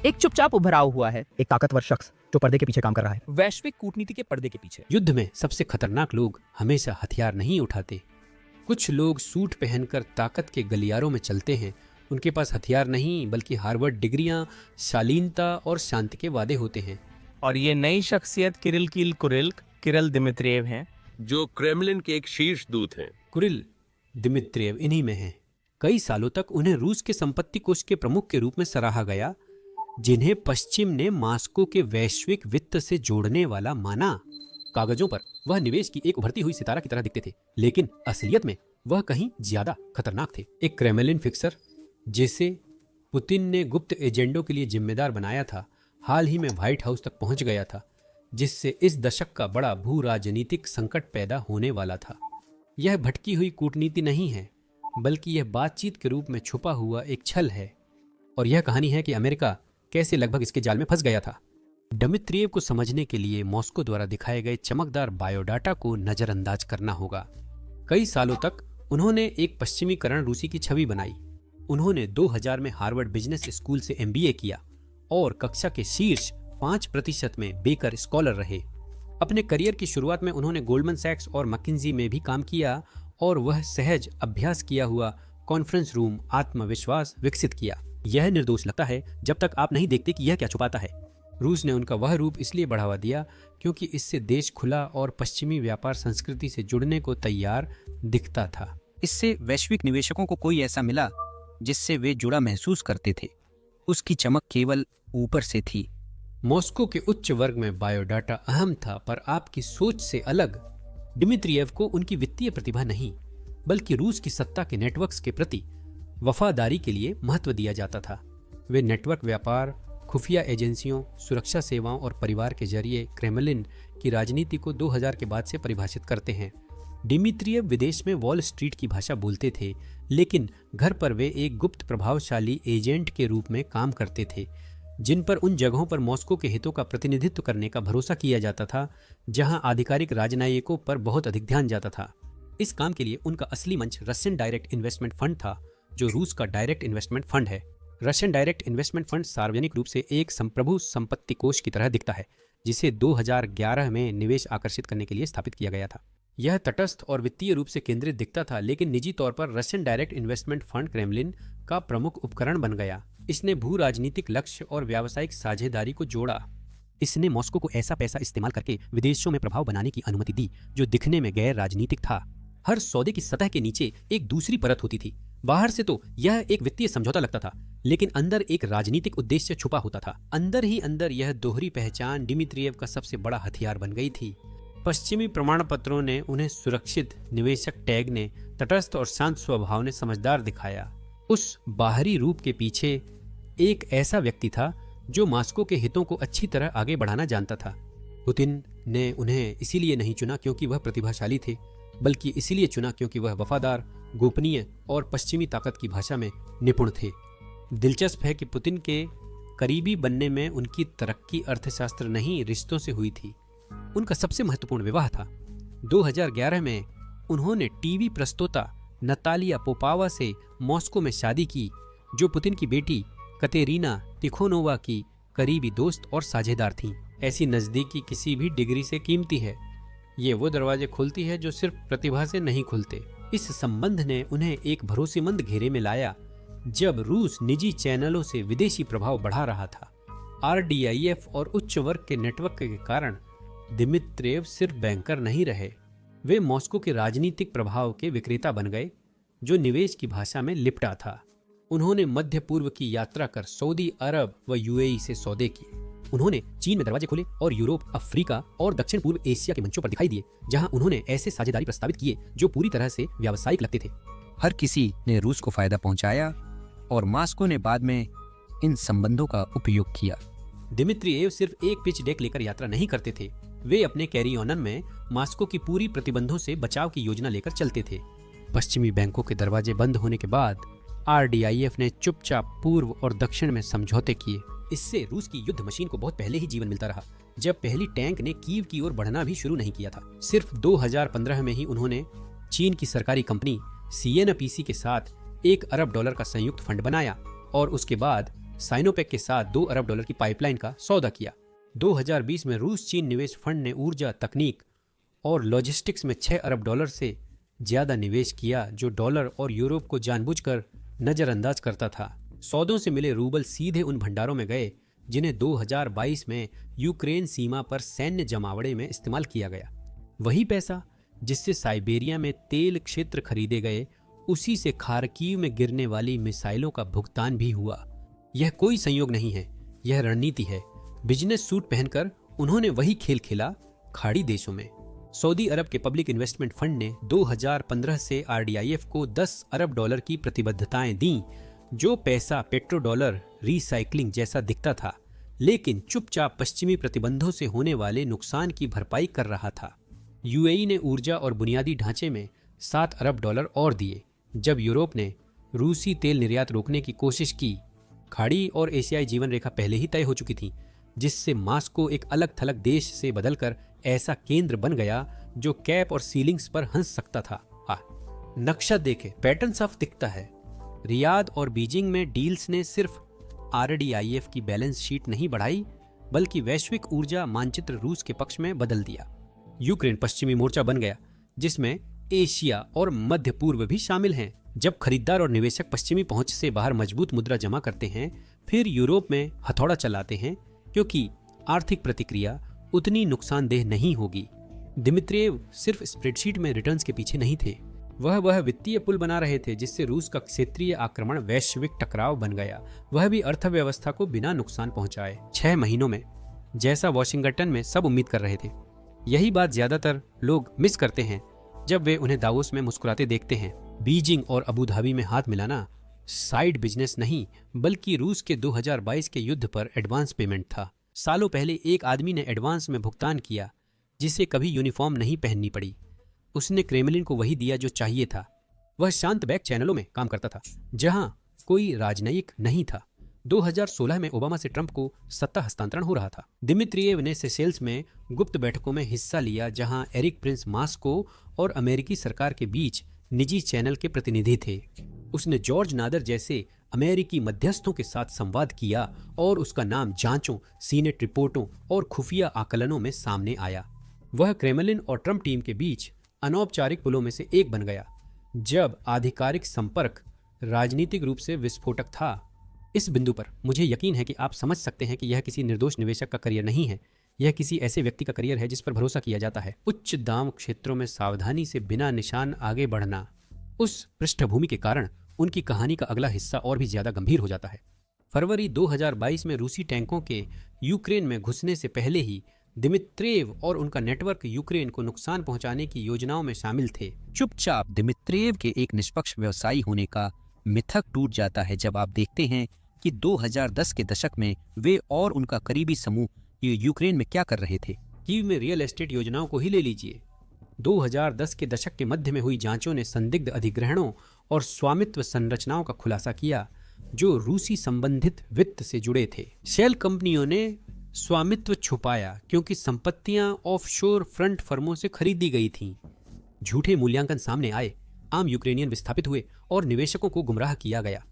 एक चुपचाप उभराव हुआ है, एक ताकतवर शख्स जो पर्दे के पीछे काम कर रहा है। वैश्विक कूटनीति के पर्दे के पीछे। युद्ध में सबसे खतरनाक लोग हमेशा हथियार नहीं उठाते। कुछ लोग सूट पहनकर ताकत के गलियारों में चलते हैं। उनके पास हथियार नहीं बल्कि हार्वर्ड डिग्रियां, शालीनता और शांति के वादे होते हैं। और ये नई शख्सियत किरिल दिमित्रिएव हैं, जो क्रेमलिन के एक शीर्ष दूत हैं। कुरिल दिमित्रिएव इन्हीं में हैं। कई सालों तक उन्हें रूस के संपत्ति कोष के प्रमुख के रूप में सराहा गया, जिन्हें पश्चिम ने मास्को के वैश्विक वित्त से जोड़ने वाला माना। कागजों पर वह निवेश की एक उभरती हुई सितारा की तरह दिखते थे, लेकिन असलियत में वह कहीं ज्यादा खतरनाक थे। एक क्रेमलिन फिक्सर जिसे पुतिन ने गुप्त एजेंडों के लिए जिम्मेदार बनाया था, हाल ही में व्हाइट हाउस तक पहुंच गया था, जिससे इस दशक का बड़ा भू राजनीतिक संकट पैदा होने वाला था। यह भटकी हुई कूटनीति नहीं है, बल्कि यह बातचीत के रूप में छुपा हुआ एक छल है। और यह कहानी है कि अमेरिका कैसे लगभग इसके जाल में फंस गया था। दिमित्रिएव को समझने के लिए मॉस्को द्वारा दिखाए गए चमकदार बायोडाटा को नजरअंदाज करना होगा। कई सालों तक उन्होंने एक पश्चिमीकरण रूसी की छवि बनाई। उन्होंने 2000 में हार्वर्ड बिजनेस स्कूल से MBA किया और कक्षा के शीर्ष 5% में बेकर स्कॉलर रहे। अपने करियर की शुरुआत में उन्होंने गोल्डमैन सैक्स और मैकिन्जी में भी काम किया और वह सहज अभ्यास किया हुआ कॉन्फ्रेंस रूम आत्मविश्वास विकसित किया। यह निर्दोष लगता है जब तक आप नहीं देखते कि यह क्या छुपाता है। रूस ने उनका वह रूप इसलिए बढ़ावा दिया क्योंकि इससे देश खुला और पश्चिमी व्यापार संस्कृति से जुड़ने को तैयार दिखता था। इससे वैश्विक निवेशकों को कोई ऐसा मिला जिससे वे जुड़ा महसूस करते थे। उसकी चमक केवल ऊपर से थी। मॉस्को के उच्च वर्ग में बायोडाटा अहम था, पर आपकी सोच से अलग। दिमित्रिएव को उनकी वित्तीय प्रतिभा नहीं, बल्कि रूस की सत्ता के नेटवर्क्स के प्रति वफादारी के लिए महत्व दिया जाता था। वे नेटवर्क व्यापार, खुफिया एजेंसियों, सुरक्षा सेवाओं और परिवार के जरिए क्रेमलिन की राजनीति को 2000 के बाद से परिभाषित करते हैं। दिमित्रिएव विदेश में वॉल स्ट्रीट की भाषा बोलते थे, लेकिन घर पर वे एक गुप्त प्रभावशाली एजेंट के रूप में काम करते थे, जिन पर उन जगहों पर मॉस्को के हितों का प्रतिनिधित्व करने का भरोसा किया जाता था जहां आधिकारिक राजनयिकों पर बहुत अधिक ध्यान जाता था। इस काम के लिए उनका असली मंच रशियन डायरेक्ट इन्वेस्टमेंट फंड था, जो रूस का डायरेक्ट इन्वेस्टमेंट फंड है। रशियन डायरेक्ट इन्वेस्टमेंट फंड सार्वजनिक रूप से एक संप्रभु संपत्ति कोष की तरह दिखता है, जिसे 2011 में निवेश आकर्षित करने के लिए स्थापित किया गया था। यह तटस्थ और वित्तीय रूप से केंद्रित दिखता था, लेकिन निजी तौर पर Russian direct investment fund Kremlin का प्रमुख उपकरण बन गया। इसने भू राजनीतिक लक्ष्य और व्यावसायिक साझेदारी को जोड़ा। इसने मॉस्को को ऐसा पैसा इस्तेमाल करके विदेशों में प्रभाव बनाने की अनुमति दी जो दिखने में गैर राजनीतिक था। हर सौदे की सतह के नीचे एक दूसरी परत होती थी। बाहर से तो यह एक वित्तीय समझौता लगता था, लेकिन अंदर एक राजनीतिक उद्देश्य छुपा होता था। अंदर ही अंदर यह दोहरी पहचान दिमित्रिएव का सबसे बड़ा हथियार बन गई थी। पश्चिमी प्रमाण पत्रों ने उन्हें सुरक्षित निवेशक टैग ने तटस्थ और शांत स्वभाव ने समझदार दिखाया। उस बाहरी रूप के पीछे एक ऐसा व्यक्ति था जो मॉस्को के हितों को अच्छी तरह आगे बढ़ाना जानता था। पुतिन ने उन्हें इसीलिए नहीं चुना क्योंकि वह प्रतिभाशाली थे, बल्कि इसीलिए चुना क्योंकि वह वफादार, गोपनीय और पश्चिमी ताकत की भाषा में निपुण थे। दिलचस्प है कि पुतिन के करीबी बनने में उनकी तरक्की अर्थशास्त्र नहीं, रिश्तों से हुई थी। उनका सबसे महत्वपूर्ण विवाह था। 2011 में उन्होंने टीवी प्रस्तोता नतालिया पोपावा से मॉस्को में शादी की, जो पुतिन की बेटी कतेरीना तिखोनोवा की करीबी दोस्त और साझेदार थीं। ऐसी नज़दीकी किसी भी डिग्री से कीमती है। ये वो दरवाजे खोलती है जो सिर्फ प्रतिभा से नहीं खुलते। इस संबंध ने उन्हें एक भरोसेमंद घेरे में लाया जब रूस निजी चैनलों से विदेशी प्रभाव बढ़ा रहा था। RDIF और उच्च वर्ग के नेटवर्क के कारण दिमित्रिएव सिर्फ बैंकर नहीं रहे, वे मॉस्को के राजनीतिक प्रभाव के विक्रेता बन गए, जो निवेश की भाषा में लिपटा था। उन्होंने मध्य पूर्व की यात्रा कर सऊदी अरब व UAE से सौदे किए। उन्होंने चीन में दरवाजे खोले और यूरोप, अफ्रीका और दक्षिण पूर्व एशिया के मंचों पर दिखाई दिए, जहां उन्होंने ऐसे साझेदारी प्रस्तावित किए जो पूरी तरह से व्यावसायिक लगते थे। हर किसी ने रूस को फायदा पहुंचाया और मॉस्को ने बाद में इन संबंधों का उपयोग किया। दिमित्रिएव सिर्फ एक पिच डेक लेकर यात्रा नहीं करते थे, वे अपने कैरी ऑनन में मॉस्को की पूरी प्रतिबंधों से बचाव की योजना लेकर चलते थे। पश्चिमी बैंकों के दरवाजे बंद होने के बाद RDIF ने चुपचाप पूर्व और दक्षिण में समझौते किए। इससे रूस की युद्ध मशीन को बहुत पहले ही जीवन मिलता रहा, जब पहली टैंक ने कीव की ओर बढ़ना भी शुरू नहीं किया था। सिर्फ 2015 में ही उन्होंने चीन की सरकारी कंपनी CNPC के साथ $1 अरब का संयुक्त फंड बनाया और उसके बाद साइनोपेक के साथ 2 अरब डॉलर की पाइपलाइन का सौदा किया। 2020 में रूस चीन निवेश फंड ने ऊर्जा, तकनीक और लॉजिस्टिक्स में 6 अरब डॉलर से ज्यादा निवेश किया, जो डॉलर और यूरोप को जानबूझकर नजरअंदाज करता था। सौदों से मिले रूबल सीधे उन भंडारों में गए जिन्हें 2022 में यूक्रेन सीमा पर सैन्य जमावड़े में इस्तेमाल किया गया। वही पैसा जिससे साइबेरिया में तेल क्षेत्र खरीदे गए, उसी से खार्कीव में गिरने वाली मिसाइलों का भुगतान भी हुआ। यह कोई संयोग नहीं है, यह रणनीति है। बिजनेस सूट पहनकर उन्होंने वही खेल खेला खाड़ी देशों में। सऊदी अरब के पब्लिक इन्वेस्टमेंट फंड ने 2015 से आरडीआईएफ को 10 अरब डॉलर की प्रतिबद्धताएं दी, जो पैसा पेट्रो डॉलर रिसाइकलिंग जैसा दिखता था, लेकिन चुपचाप पश्चिमी प्रतिबंधों से होने वाले नुकसान की भरपाई कर रहा था। यूएई ने ऊर्जा और बुनियादी ढांचे में 7 अरब डॉलर और दिए। जब यूरोप ने रूसी तेल निर्यात रोकने की कोशिश की, खाड़ी और एशियाई जीवन रेखा पहले ही तय हो चुकी थी, जिससे मास्को एक अलग थलग देश से बदलकर ऐसा केंद्र बन गया जो कैप और सीलिंग्स पर हंस सकता था। नक्शा देखे, पैटर्न साफ दिखता है। रियाद और बीजिंग में डील्स ने सिर्फ आरडीआईएफ की बैलेंस शीट नहीं बढ़ाई, बल्कि वैश्विक ऊर्जा मानचित्र रूस के पक्ष में बदल दिया। यूक्रेन पश्चिमी मोर्चा बन गया, जिसमें एशिया और मध्य पूर्व भी शामिल हैं। जब खरीदार और निवेशक पश्चिमी पहुंच से बाहर मजबूत मुद्रा जमा करते हैं, फिर यूरोप में हथौड़ा चलाते हैं, क्योंकि आर्थिक प्रतिक्रिया उतनी नुकसानदेह नहीं होगी। दिमित्रियेव सिर्फ स्प्रेडशीट में रिटर्न्स के पीछे नहीं थे, वह वित्तीय पुल बना रहे थे जिससे रूस का क्षेत्रीय आक्रमण वैश्विक टकराव बन गया, वह भी अर्थव्यवस्था को बिना नुकसान पहुंचाए। 6 महीनों में, जैसा वॉशिंगटन में सब उम्मीद कर रहे थे। यही बात ज्यादातर लोग मिस करते हैं जब वे उन्हें दावोस में मुस्कुराते देखते हैं। बीजिंग और अबू धाबी में हाथ मिलाना साइड बिजनेस नहीं, बल्कि रूस के 2022 के युद्ध पर एडवांस पेमेंट था। सालों पहले एक आदमी ने एडवांस में भुगतान किया, जिसे कभी यूनिफॉर्म नहीं पहननी पड़ी। उसने क्रेमलिन को वही दिया जो चाहिए था। वह शांत बैक चैनलों में काम करता था, जहां कोई राजनयिक नहीं था। 2016 में ओबामा से ट्रंप को सत्ता हस्तांतरण हो रहा था। दिमित्रियेव ने सेशेल्स में गुप्त बैठकों में हिस्सा लिया, जहां एरिक प्रिंस मास्को और अमेरिकी सरकार के बीच निजी चैनल के प्रतिनिधि थे। उसने जॉर्ज नादर जैसे अमेरिकी मध्यस्थों के साथ संवाद किया और उसका नाम जांचों, सीनेट रिपोर्टों और खुफिया आकलनों में सामने आया। वह क्रेमलिन और ट्रंप टीम के बीच अनौपचारिक पुलों में से एक बन गया, जब आधिकारिक संपर्क राजनीतिक रूप से विस्फोटक था। इस बिंदु पर मुझे यकीन है कि आप समझ सकते हैं कि यह किसी निर्दोष निवेशक का करियर नहीं है, यह किसी ऐसे व्यक्ति का करियर है जिस पर भरोसा किया जाता है। उच्च दाम क्षेत्रों में सावधानी से बिना निशान आगे बढ़ना, उस पृष्ठभूमि के कारण उनकी कहानी का अगला हिस्सा और भी ज्यादा गंभीर हो जाता है। फरवरी 2022 में रूसी टैंकों के यूक्रेन में घुसने से पहले ही दिमित्रियेव और उनका नेटवर्क यूक्रेन को नुकसान पहुंचाने की योजनाओं में शामिल थे। चुपचाप दिमित्रियेव के एक निष्पक्ष व्यवसायी होने का मिथक टूट जाता है जब आप देखते हैं कि 2010 के दशक में वे और उनका करीबी समूह यूक्रेन में क्या कर रहे थे। कीव में रियल एस्टेट योजनाओं को ही ले लीजिए। 2010 के दशक के मध्य में हुई जांचों ने संदिग्ध अधिग्रहणों और स्वामित्व संरचनाओं का खुलासा किया, जो रूसी संबंधित वित्त से जुड़े थे। शेल कंपनियों ने स्वामित्व छुपाया क्योंकि संपत्तियां ऑफशोर फ्रंट फर्मों से खरीदी गई थीं। झूठे मूल्यांकन सामने आए, आम यूक्रेनियन विस्थापित हुए और निवेशकों को गुमराह किया गया।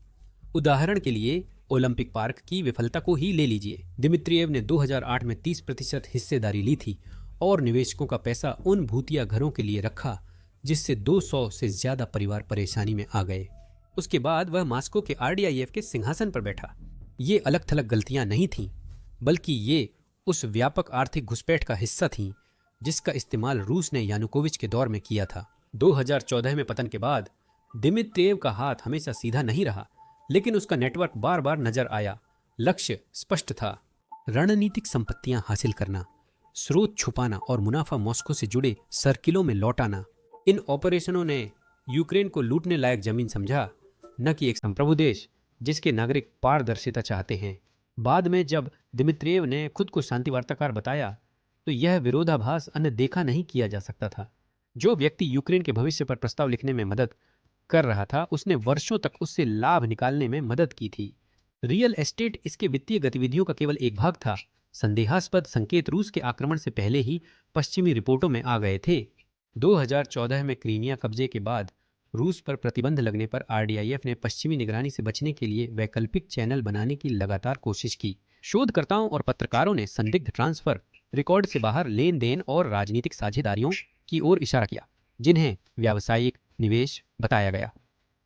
उदाहरण के लिए ओलंपिक पार्क की विफलता को ही ले लीजिए। दिमित्रियेव ने 2008 में 30% हिस्सेदारी ली थी और निवेशकों का पैसा उन भूतिया घरों के लिए रखा, जिससे 200 से ज्यादा परिवार परेशानी में आ गए। उसके बाद वह मास्को के आरडीआईएफ के सिंहासन पर बैठा। ये अलग थलग गलतियां नहीं थीं, बल्कि ये उस व्यापक आर्थिक घुसपैठ का हिस्सा थीं जिसका इस्तेमाल रूस ने यानुकोविच के दौर में किया था। 2014 में पतन के बाद दिमित्रियेव का हाथ हमेशा सीधा नहीं रहा, लेकिन उसका नेटवर्क बार बार नजर आया। लक्ष्य स्पष्ट था, रणनीतिक संपत्तियां हासिल करना, स्रोत छुपाना और मुनाफा मॉस्को से जुड़े सर्किलों में लौटाना। इन ऑपरेशनों ने यूक्रेन को लूटने लायक जमीन समझा, न कि एक संप्रभु देश जिसके नागरिक पारदर्शिता चाहते हैं। बाद में जब दिमित्रियेव ने खुद को शांति वार्ताकार बताया, तो यह विरोधाभास अनदेखा नहीं किया जा सकता था। जो व्यक्ति यूक्रेन के भविष्य पर प्रस्ताव लिखने में मदद कर रहा था, उसने वर्षों तक उससे लाभ निकालने में मदद की थी। रियल एस्टेट इसके वित्तीय गतिविधियों का केवल एक भाग था। संदेहास्पद संकेत रूस के आक्रमण से पहले ही पश्चिमी रिपोर्टों में आ गए थे। 2014 में क्रीमिया कब्जे के बाद रूस पर प्रतिबंध लगने पर आरडीआईएफ ने पश्चिमी निगरानी से बचने के लिए वैकल्पिक चैनल बनाने की लगातार कोशिश की। शोधकर्ताओं और पत्रकारों ने संदिग्ध ट्रांसफर, रिकॉर्ड से बाहर लेन देन और राजनीतिक साझेदारियों की ओर इशारा किया, जिन्हें व्यावसायिक निवेश बताया गया।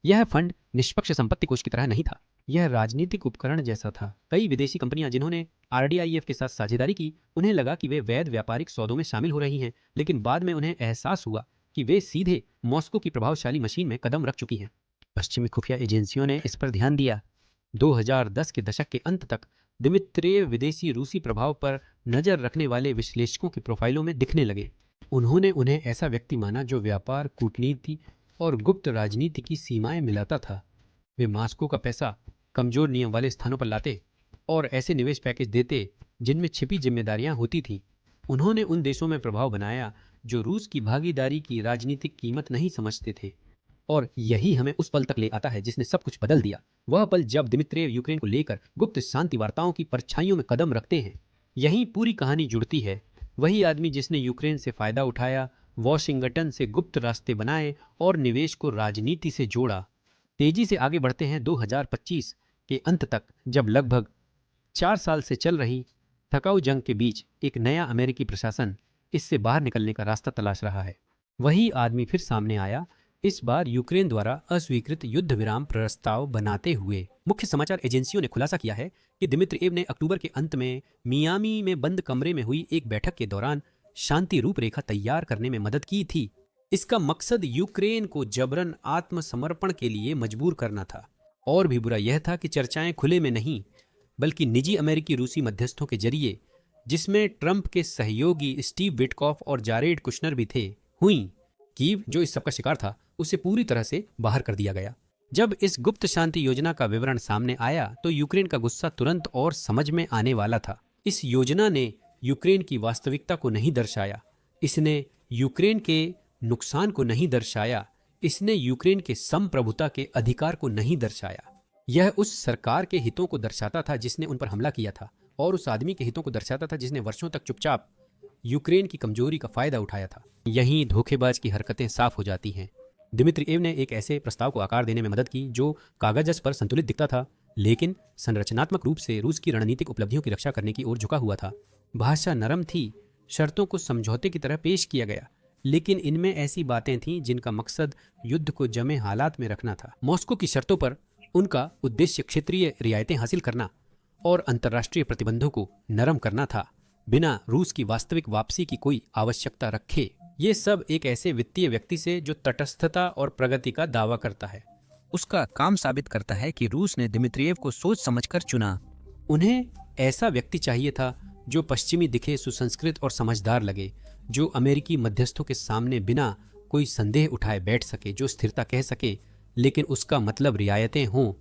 यह फंड निष्पक्ष संपत्ति कोष की तरह नहीं था, यह राजनीतिक उपकरण जैसा था। कई विदेशी कंपनियां जिन्होंने आरडीआईएफ के साथ साझेदारी की, उन्हें लगा कि वे वैध व्यापारिक सौदों में शामिल हो रही हैं, लेकिन बाद में उन्हें एहसास हुआ कि वे सीधे मॉस्को की प्रभावशाली मशीन में कदम रख चुकी हैं। पश्चिमी खुफिया एजेंसियों ने इस पर ध्यान दिया। 2010 के दशक के अंत तक दिमित्रिएव विदेशी रूसी प्रभाव पर नजर रखने वाले विश्लेषकों की प्रोफाइलों में दिखने लगे। उन्होंने उन्हें ऐसा व्यक्ति माना जो व्यापार, कूटनीति और गुप्त राजनीति की सीमाएं मिलाता था। वे मॉस्को का पैसा कमजोर नियम वाले स्थानों पर लाते और ऐसे निवेश पैकेज देते जिनमें छिपी जिम्मेदारियां होती थीं। उन्होंने उन देशों में प्रभाव बनाया जो रूस की भागीदारी की राजनीतिक कीमत नहीं समझते थे। और यही हमें उस पल तक ले आता है जिसने सब कुछ बदल दिया। वह पल जब दिमित्रिएव यूक्रेन को लेकर गुप्त शांति वार्ताओं की परछाइयों में कदम रखते हैं। यहीं पूरी कहानी जुड़ती है। वही आदमी जिसने यूक्रेन से फायदा उठाया, वॉशिंगटन से गुप्त रास्ते बनाए और निवेश को राजनीति से जोड़ा। तेजी से आगे बढ़ते हैं 2025 के अंत तक, जब लगभग 4 साल से चल रही थकाऊ जंग के बीच एक नया अमेरिकी प्रशासन इससे बाहर निकलने का रास्ता तलाश रहा है। वही आदमी फिर सामने आया, इस बार यूक्रेन द्वारा अस्वीकृत युद्ध विराम प्रस्ताव बनाते हुए। मुख्य समाचार एजेंसियों ने खुलासा किया है कि दिमित्रिएव ने अक्टूबर के अंत में मियामी में बंद कमरे में हुई एक बैठक के दौरान शांति रूपरेखा तैयार करने में मदद की थी। इसका मकसद यूक्रेन को जबरन आत्मसमर्पण के लिए मजबूर करना था। और भी बुरा यह था कि चर्चाएं खुले में नहीं, बल्कि निजी अमेरिकी रूसी मध्यस्थों के जरिए, जिसमें ट्रंप के सहयोगी स्टीव विटकॉफ और जारेड कुशनर भी थे, हुई। कीव, जो इस सबका शिकार था, उसे पूरी तरह से बाहर कर दिया गया। जब इस गुप्त शांति योजना का विवरण सामने आया तो यूक्रेन का गुस्सा तुरंत और समझ में आने वाला था। इस योजना ने यूक्रेन की वास्तविकता को नहीं दर्शाया, इसने यूक्रेन के नुकसान को नहीं दर्शाया, इसने यूक्रेन के संप्रभुता के अधिकार को नहीं दर्शाया। यह उस सरकार के हितों को दर्शाता था जिसने उन पर हमला किया था, और उस आदमी के हितों को दर्शाता था जिसने वर्षों तक चुपचाप यूक्रेन की कमजोरी का फायदा उठाया था। यहीं धोखेबाज की हरकतें साफ हो जाती हैं। दिमित्रिएव ने एक ऐसे प्रस्ताव को आकार देने में मदद की जो कागज पर संतुलित दिखता था, लेकिन संरचनात्मक रूप से रूस की रणनीतिक उपलब्धियों की रक्षा करने की ओर झुका हुआ था। भाषा नरम थी, शर्तों को समझौते की तरह पेश किया गया, लेकिन इनमें ऐसी बातें थीं जिनका मकसद युद्ध को जमे हालात में रखना था। मॉस्को की शर्तों पर उनका उद्देश्य क्षेत्रीय रियायतें हासिल करना और अंतर्राष्ट्रीय प्रतिबंधों को नरम करना था, बिना रूस की वास्तविक वापसी की कोई आवश्यकता रखे। ये सब एक ऐसे वित्तीय व्यक्ति से जो तटस्थता और प्रगति का दावा करता है। उसका काम साबित करता है कि रूस ने दिमित्रिएव को सोच समझकर चुना। उन्हें ऐसा व्यक्ति चाहिए था जो पश्चिमी दिखे, सुसंस्कृत और समझदार लगे, जो अमेरिकी मध्यस्थों के सामने बिना कोई संदेह उठाए बैठ सके, जो स्थिरता कह सके लेकिन उसका मतलब रियायतें हों।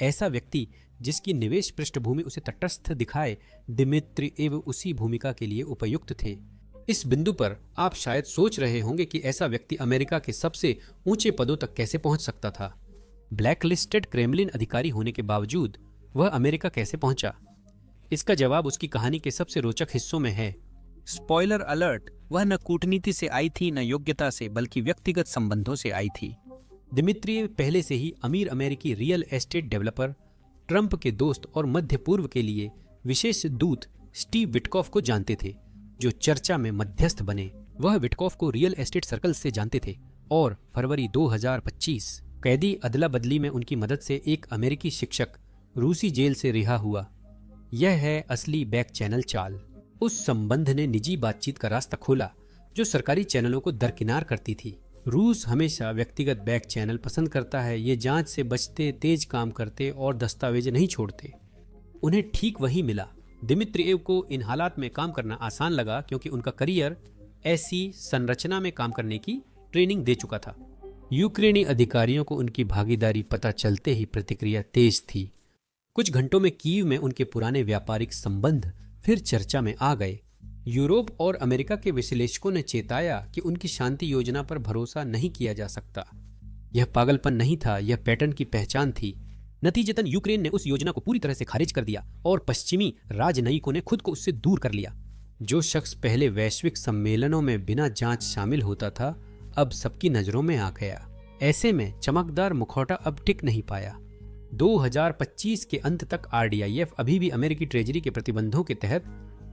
ऐसा व्यक्ति जिसकी निवेश पृष्ठभूमि उसे तटस्थ दिखाए। दिमित्रिएव उसी भूमिका के लिए उपयुक्त थे। इस बिंदु पर आप शायद सोच रहे होंगे कि ऐसा व्यक्ति अमेरिका के सबसे ऊंचे पदों तक कैसे पहुंच सकता था। ब्लैकलिस्टेड क्रेमलिन अधिकारी होने के बावजूद वह अमेरिका कैसे पहुंचा? इसका जवाब उसकी कहानी के सबसे रोचक हिस्सों में है। स्पॉइलर अलर्ट, वह न कूटनीति से आई थी, न योग्यता से, बल्कि व्यक्तिगत संबंधों से आई थी। दिमित्रिएव पहले से ही अमीर अमेरिकी रियल एस्टेट डेवलपर, ट्रंप के दोस्त और मध्य पूर्व के लिए विशेष दूत स्टीव विटकॉफ को जानते थे, जो चर्चा में मध्यस्थ बने। वह विटकॉफ को रियल एस्टेट सर्कल से जानते थे और फरवरी 2025 कैदी अदला बदली में उनकी मदद से एक अमेरिकी शिक्षक रूसी जेल से रिहा हुआ। यह है असली बैक चैनल चाल। उस संबंध ने निजी बातचीत का रास्ता खोला जो सरकारी चैनलों को दरकिनार करती थी। रूस हमेशा व्यक्तिगत बैक चैनल पसंद करता है। ये जांच से बचते, तेज काम करते और दस्तावेज नहीं छोड़ते। उन्हें ठीक वही मिला। दिमित्रिएव को इन हालात में काम करना आसान लगा क्योंकि उनका करियर ऐसी संरचना में काम करने की ट्रेनिंग दे चुका था। यूक्रेनी अधिकारियों को उनकी भागीदारी पता चलते ही प्रतिक्रिया तेज थी। कुछ घंटों में कीव में उनके पुराने व्यापारिक संबंध फिर चर्चा में आ गए। यूरोप और अमेरिका के विश्लेषकों ने चेताया कि उनकी शांति योजना पर भरोसा नहीं किया जा सकता। यह पागलपन नहीं था, यह पैटर्न की पहचान थी। नतीजतन यूक्रेन ने उस योजना को पूरी तरह से खारिज कर दिया और पश्चिमी राजनयिकों ने खुद को उससे दूर कर लिया। जो शख्स पहले वैश्विक सम्मेलनों में बिना जांच शामिल होता था, अब सबकी नजरों में आ गया। ऐसे में चमकदार मुखौटा अब टिक नहीं पाया। 2025 के अंत तक RDIF अभी भी अमेरिकी ट्रेजरी के प्रतिबंधों के तहत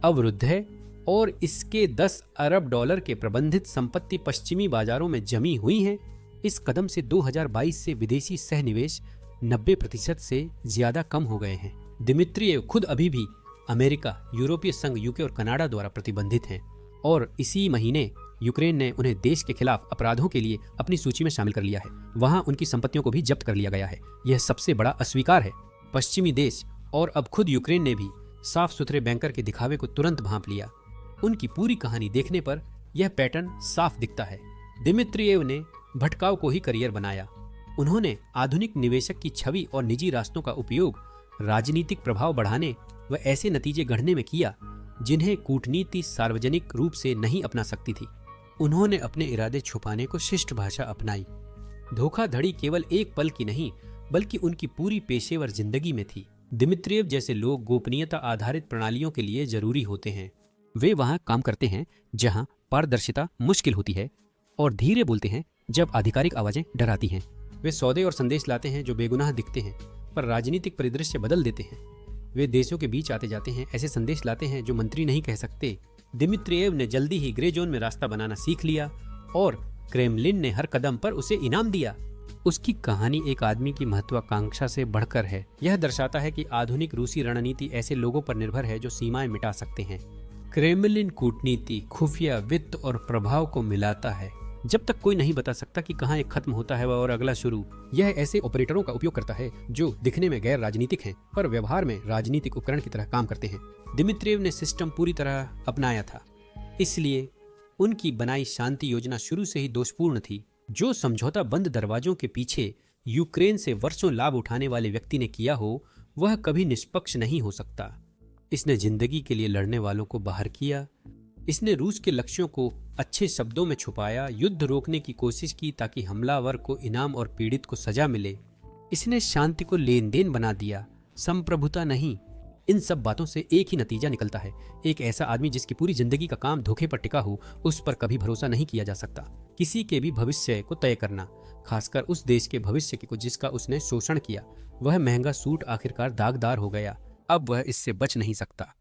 अवरुद्ध है और इसके 10 अरब डॉलर के प्रबंधित संपत्ति पश्चिमी बाजारों में जमी हुई है। इस कदम से 2022 से विदेशी सहनिवेश 90% से ज्यादा कम हो गए हैं। दिमित्रियेव खुद अभी भी अमेरिका, यूरोपीय संघ, यूके और कनाडा द्वारा प्रतिबंधित हैं और इसी महीने यूक्रेन ने उन्हें देश के खिलाफ अपराधों के लिए अपनी सूची में शामिल कर लिया है। वहां उनकी संपत्तियों को भी जब्त कर लिया गया है। यह सबसे बड़ा अस्वीकार है। पश्चिमी देश और अब खुद यूक्रेन ने भी साफ सुथरे बैंकर के दिखावे को तुरंत भांप लिया। उनकी पूरी कहानी देखने पर यह पैटर्न साफ दिखता है। दिमित्रियेव ने भटकाव को ही करियर बनाया। उन्होंने आधुनिक निवेशक की छवि और निजी रास्तों का उपयोग राजनीतिक प्रभाव बढ़ाने व ऐसे नतीजे गढ़ने में किया जिन्हें कूटनीति सार्वजनिक रूप से नहीं अपना सकती थी। उन्होंने अपने इरादे छुपाने को शिष्ट भाषा अपनाई। धोखाधड़ी केवल एक पल की नहीं बल्कि उनकी पूरी पेशेवर जिंदगी में थी। दिमित्रियेव जैसे लोग गोपनीयता आधारित प्रणालियों के लिए जरूरी होते हैं। वे वहां काम करते हैं जहां पारदर्शिता मुश्किल होती है और धीरे बोलते हैं जब आधिकारिक आवाजें डराती हैं। वे सौदे और संदेश लाते हैं जो बेगुनाह दिखते हैं पर राजनीतिक परिदृश्य बदल देते हैं। वे देशों के बीच आते जाते हैं, ऐसे संदेश लाते हैं जो मंत्री नहीं कह सकते। दिमित्रियेव ने जल्दी ही ग्रे जोन में रास्ता बनाना सीख लिया और क्रेमलिन ने हर कदम पर उसे इनाम दिया। उसकी कहानी एक आदमी की महत्वाकांक्षा से बढ़कर है। यह दर्शाता है कि आधुनिक रूसी रणनीति ऐसे लोगों पर निर्भर है जो सीमाएं मिटा सकते हैं। क्रेमलिन कूटनीति खुफिया, वित्त और प्रभाव को मिलाता है। जब तक कोई नहीं बता सकता कि कहां एक खत्म होता है और अगला शुरू। यह ऐसे ऑपरेटरों का उपयोग करता है जो दिखने में गैर राजनीतिक हैं पर व्यवहार में राजनीतिक उपकरण की तरह काम करते हैं। दिमित्रियेव ने सिस्टम पूरी तरह अपनाया था, इसलिए उनकी बनाई शांति योजना शुरू से ही दोषपूर्ण थी। जो समझौता बंद दरवाजों के पीछे यूक्रेन से वर्षों लाभ उठाने वाले व्यक्ति ने किया हो वह कभी निष्पक्ष नहीं हो सकता। इसने जिंदगी के लिए लड़ने वालों को बाहर किया। इसने रूस के लक्ष्यों को अच्छे शब्दों में छुपाया, युद्ध रोकने की कोशिश की ताकि हमलावर को इनाम और पीड़ित को सजा मिले। इसने शांति को लेन देन बना दिया, संप्रभुता नहीं। इन सब बातों से एक ही नतीजा निकलता है। एक ऐसा आदमी जिसकी पूरी जिंदगी का काम धोखे पर टिका हो उस पर कभी भरोसा नहीं किया जा सकता। किसी के भी भविष्य को तय करना, खासकर उस देश के भविष्य को जिसका उसने शोषण किया। वह महंगा सूट आखिरकार दागदार हो गया। अब वह इससे बच नहीं सकता।